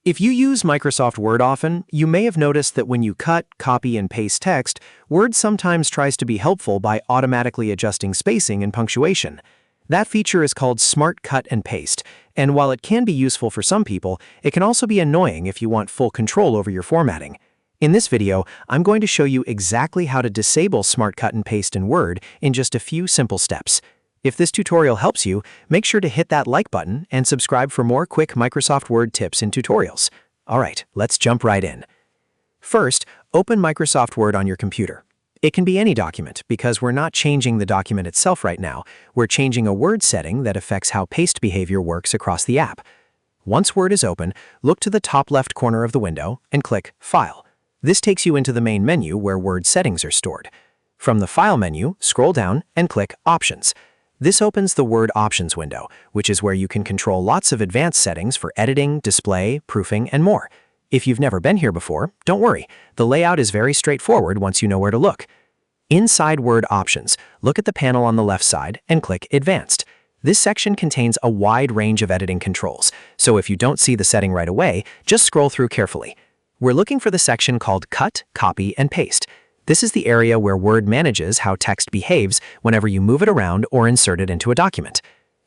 If you use Microsoft Word often, you may have noticed that when you cut, copy, and paste text, Word sometimes tries to be helpful by automatically adjusting spacing and punctuation. That feature is called Smart Cut and Paste, and while it can be useful for some people, it can also be annoying if you want full control over your formatting. In this video, I'm going to show you exactly how to disable Smart Cut and Paste in Word in just a few simple steps. If this tutorial helps you, make sure to hit that like button and subscribe for more quick Microsoft Word tips and tutorials. Alright, let's jump right in. First, open Microsoft Word on your computer. It can be any document because we're not changing the document itself right now. We're changing a Word setting that affects how paste behavior works across the app. Once Word is open, look to the top left corner of the window and click File. This takes you into the main menu where Word settings are stored. From the File menu, scroll down and click Options. This opens the Word Options window, which is where you can control lots of advanced settings for editing, display, proofing, and more. If you've never been here before, don't worry. The layout is very straightforward once you know where to look. Inside Word Options, look at the panel on the left side and click Advanced. This section contains a wide range of editing controls, so if you don't see the setting right away, just scroll through carefully. We're looking for the section called Cut, Copy, and Paste. This is the area where Word manages how text behaves whenever you move it around or insert it into a document.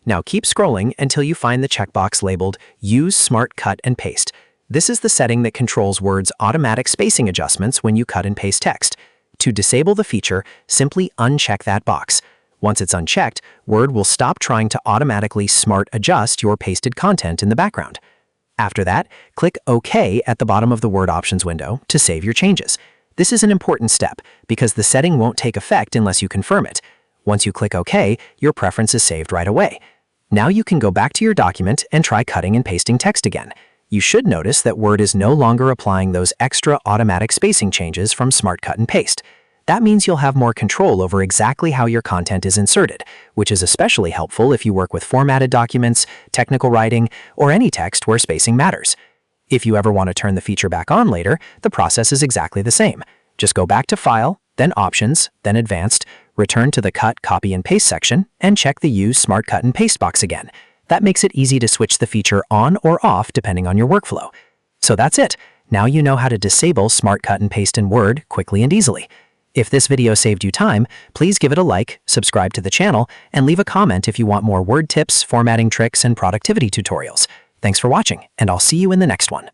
Now keep scrolling until you find the checkbox labeled Use Smart Cut and Paste. This is the setting that controls Word's automatic spacing adjustments when you cut and paste text. To disable the feature, simply uncheck that box. Once it's unchecked, Word will stop trying to automatically smart adjust your pasted content in the background. After that, click OK at the bottom of the Word Options window to save your changes. This is an important step because the setting won't take effect unless you confirm it. Once you click OK, your preference is saved right away. Now you can go back to your document and try cutting and pasting text again. You should notice that Word is no longer applying those extra automatic spacing changes from Smart Cut and Paste. That means you'll have more control over exactly how your content is inserted, which is especially helpful if you work with formatted documents, technical writing, or any text where spacing matters. If you ever want to turn the feature back on later, the process is exactly the same. Just go back to File, then Options, then Advanced, return to the Cut, Copy, and Paste section, and check the Use Smart Cut and Paste box again. That makes it easy to switch the feature on or off depending on your workflow. So that's it. Now you know how to disable Smart Cut and Paste in Word quickly and easily. If this video saved you time, please give it a like, subscribe to the channel, and leave a comment if you want more Word tips, formatting tricks, and productivity tutorials. Thanks for watching, and I'll see you in the next one.